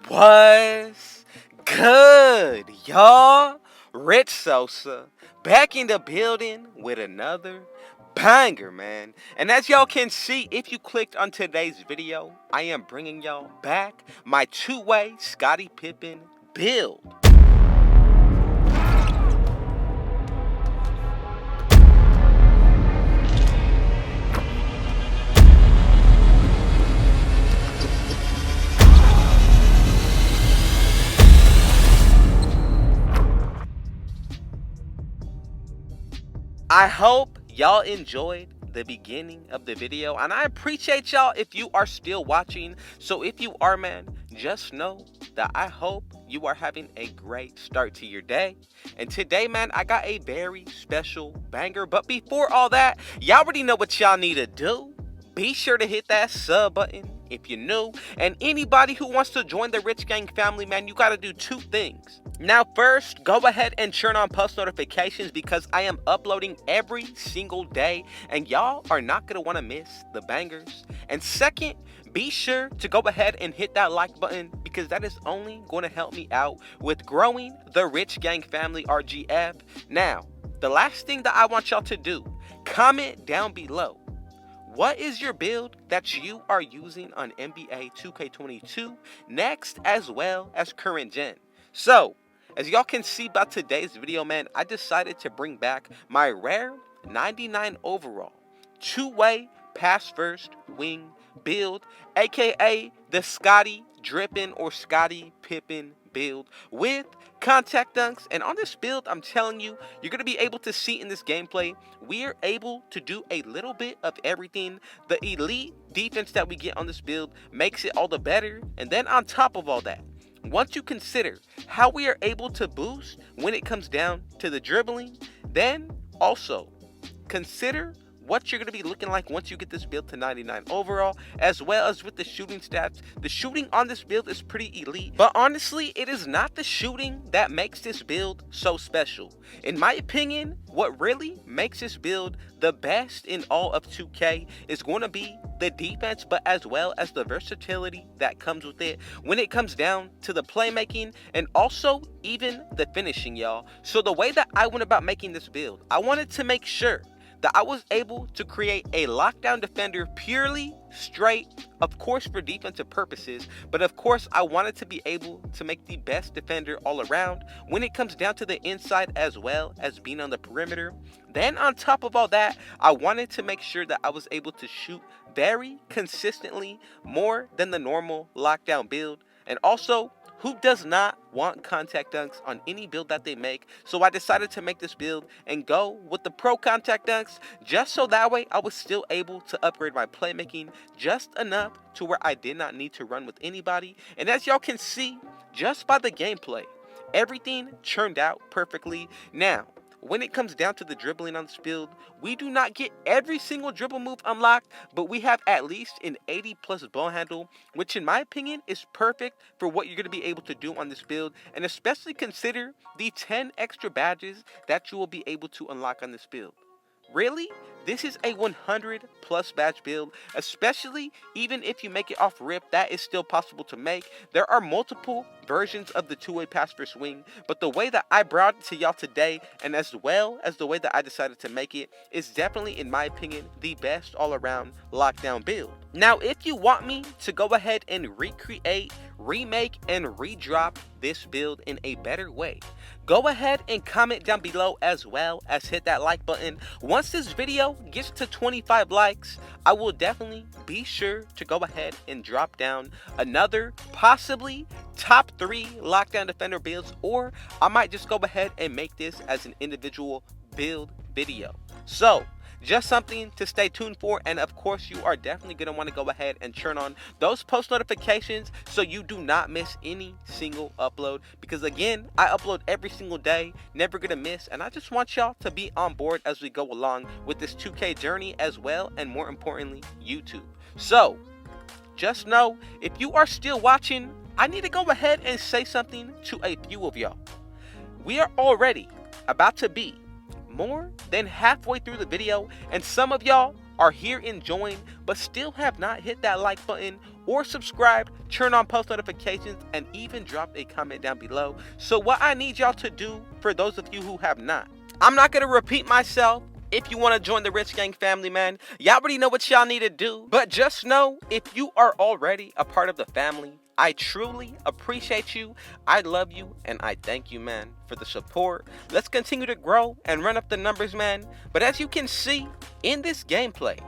What's good, y'all? Rich Sosa back in the building with another banger, man. And as y'all can see, if you clicked on today's video, I am bringing y'all back my two-way Scottie Pippen build. I hope y'all enjoyed the beginning of the video, and I appreciate y'all if you are still watching. So if you are, man, just know that I hope you are having a great start to your day. And today, man, I got a very special banger. But before all that, y'all already know what y'all need to do. Be sure to hit that sub button if you're new. And anybody who wants to join the Rich Gang family, man, you got to do two things. Now, first, go ahead and turn on post notifications because I am uploading every single day and y'all are not going to want to miss the bangers. And second, be sure to go ahead and hit that like button because that is only going to help me out with growing the Rich Gang family RGF. Now, the last thing that I want y'all to do, comment down below. What is your build that you are using on NBA 2K22 next as well as current gen? So, as y'all can see by today's video, man, I decided to bring back my rare 99 overall two-way pass first wing build, aka the Scottie Drippin' or Scottie Pippen build with contact dunks. And on this build, I'm telling you, you're going to be able to see in this gameplay, we are able to do a little bit of everything. The elite defense that we get on this build makes it all the better. And then on top of all that, once you consider how we are able to boost when it comes down to the dribbling, then also consider what you're going to be looking like once you get this build to 99 overall, as well as with the shooting stats. The shooting on this build is pretty elite, but honestly, it is not the shooting that makes this build so special. In my opinion, what really makes this build the best in all of 2K is going to be the defense, but as well as the versatility that comes with it when it comes down to the playmaking and also even the finishing, y'all. So the way that I went about making this build, I wanted to make sure that I was able to create a lockdown defender purely straight, of course, for defensive purposes, but of course I wanted to be able to make the best defender all around when it comes down to the inside as well as being on the perimeter. Then on top of all that, I wanted to make sure that I was able to shoot very consistently, more than the normal lockdown build. And also, who does not want contact dunks on any build that they make? So I decided to make this build and go with the pro contact dunks, just so that way I was still able to upgrade my playmaking just enough to where I did not need to run with anybody. And as y'all can see, just by the gameplay, everything turned out perfectly. Now, when it comes down to the dribbling on this build, we do not get every single dribble move unlocked, but we have at least an 80+ ball handle, which in my opinion is perfect for what you're going to be able to do on this build, and especially consider the 10 extra badges that you will be able to unlock on this build. Really? This is a 100+ badge build, especially even if you make it off rip, that is still possible to make. There are multiple versions of the two-way pass first wing, but the way that I brought it to y'all today, and as well as the way that I decided to make it, is definitely, in my opinion, the best all-around lockdown build. Now, if you want me to go ahead and recreate, remake, and redrop this build in a better way, go ahead and comment down below as well as hit that like button. Once this video gets to 25 likes, I will definitely be sure to go ahead and drop down another possibly top 3 lockdown defender builds, or I might just go ahead and make this as an individual build video. So just something to stay tuned for, and of course you are definitely going to want to go ahead and turn on those post notifications so you do not miss any single upload, because again, I upload every single day, never going to miss, and I just want y'all to be on board as we go along with this 2K journey as well, and more importantly, YouTube. So just know, if you are still watching, I need to go ahead and say something to a few of y'all. We are already about to be more than halfway through the video, and some of y'all are here enjoying but still have not hit that like button or subscribed, turn on post notifications, and even drop a comment down below. So what I need y'all to do, for those of you who have not, I'm not going to repeat myself. If you want to join the Rich Gang family, man, y'all already know what y'all need to do. But just know, if you are already a part of the family, I truly appreciate you, I love you, and I thank you, man, for the support. Let's continue to grow and run up the numbers, man. But as you can see, in this gameplay,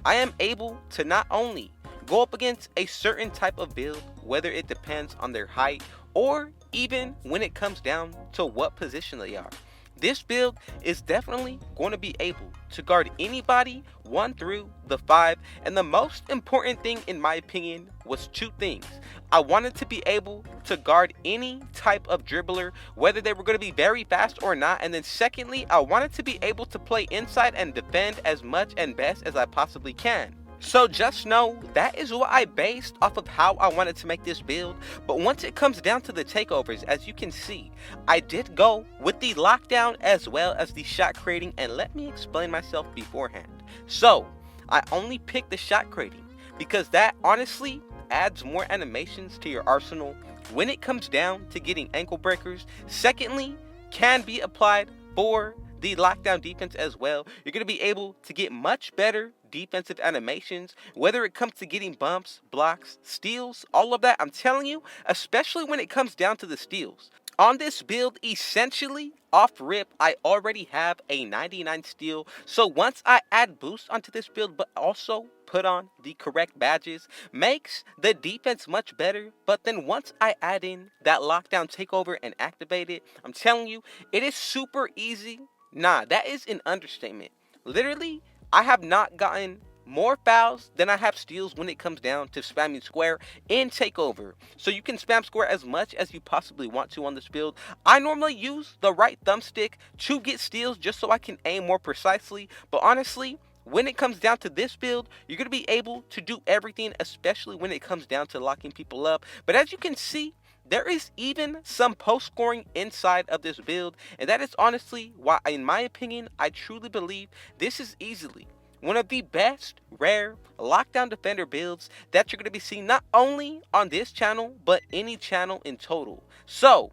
I am able to not only go up against a certain type of build, whether it depends on their height, or even when it comes down to what position they are. This build is definitely going to be able to guard anybody 1 through the 5, and the most important thing in my opinion was 2 things. I wanted to be able to guard any type of dribbler, whether they were going to be very fast or not, and then secondly, I wanted to be able to play inside and defend as much and best as I possibly can. So just know that is what I based off of how I wanted to make this build. But once it comes down to the takeovers, as you can see, I did go with the lockdown as well as the shot creating, and let me explain myself beforehand. So I only picked the shot creating because that honestly adds more animations to your arsenal when it comes down to getting ankle breakers. Secondly, can be applied for the lockdown defense as well. You're going to be able to get much better defensive animations, whether it comes to getting bumps, blocks, steals, all of that. I'm telling you, especially when it comes down to the steals. On this build, essentially, off rip, I already have a 99 steal. So once I add boost onto this build, but also put on the correct badges, makes the defense much better. But then once I add in that lockdown takeover and activate it, I'm telling you, it is super easy. Nah, that is an understatement. Literally, I have not gotten more fouls than I have steals when it comes down to spamming square in takeover. So you can spam square as much as you possibly want to on this build. I normally use the right thumbstick to get steals just so I can aim more precisely. But honestly, when it comes down to this build, you're going to be able to do everything, especially when it comes down to locking people up. But as you can see, there is even some post scoring inside of this build, and that is honestly why, in my opinion, I truly believe this is easily one of the best rare lockdown defender builds that you're going to be seeing not only on this channel, but any channel in total. So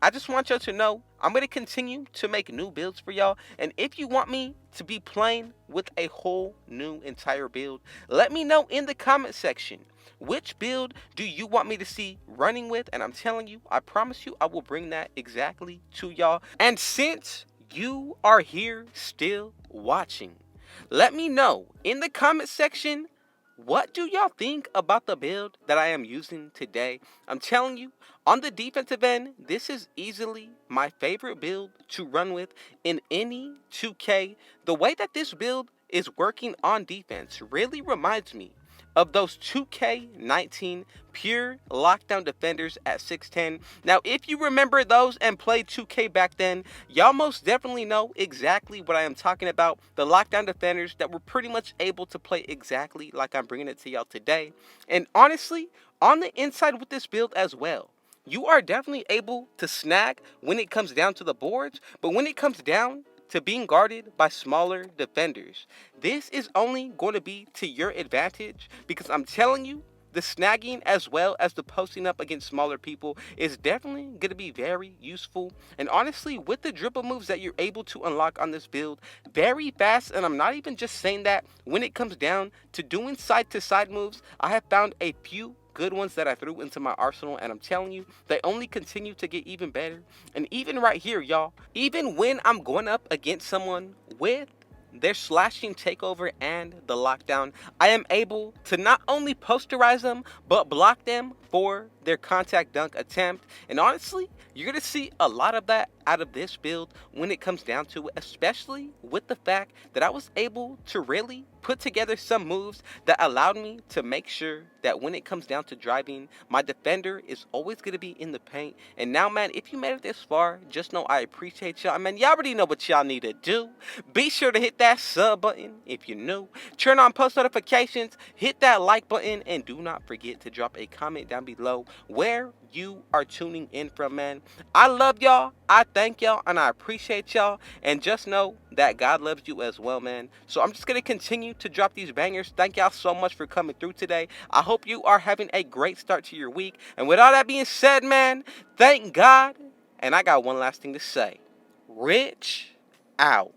I just want y'all to know I'm going to continue to make new builds for y'all, and if you want me to be playing with a whole new entire build, let me know in the comment section. Which build do you want me to see running with? And I'm telling you, I promise you, I will bring that exactly to y'all. And since you are here still watching, let me know in the comment section, what do y'all think about the build that I am using today? I'm telling you, on the defensive end, this is easily my favorite build to run with in any 2K. The way that this build is working on defense really reminds me of those 2K19 pure lockdown defenders at 6'10". Now, if you remember those and played 2K back then, y'all most definitely know exactly what I am talking about. The lockdown defenders that were pretty much able to play exactly like I'm bringing it to y'all today. And honestly, on the inside with this build as well, you are definitely able to snag when it comes down to the boards, but when it comes down to being guarded by smaller defenders, this is only going to be to your advantage, because I'm telling you, the snagging as well as the posting up against smaller people is definitely going to be very useful. And honestly, with the dribble moves that you're able to unlock on this build very fast, and I'm not even just saying that, when it comes down to doing side to side moves, I have found a few good ones that I threw into my arsenal, and I'm telling you, they only continue to get even better. And even right here, y'all, even when I'm going up against someone with their slashing takeover and the lockdown, I am able to not only posterize them, but block them for their contact dunk attempt. And honestly, you're going to see a lot of that out of this build when it comes down to it, especially with the fact that I was able to really put together some moves that allowed me to make sure that when it comes down to driving, my defender is always going to be in the paint. And now, man, if you made it this far, just know I appreciate y'all. Man, y'all already know what y'all need to do. Be sure to hit that sub button if you're new. Turn on post notifications, hit that like button, and do not forget to drop a comment down down below where you are tuning in from, man. I love y'all, I thank y'all, and I appreciate y'all. And just know that God loves you as well, man. So I'm just going to continue to drop these bangers. Thank y'all so much for coming through today. I hope you are having a great start to your week. And with all that being said, man, thank God. And I got one last thing to say. Rich out.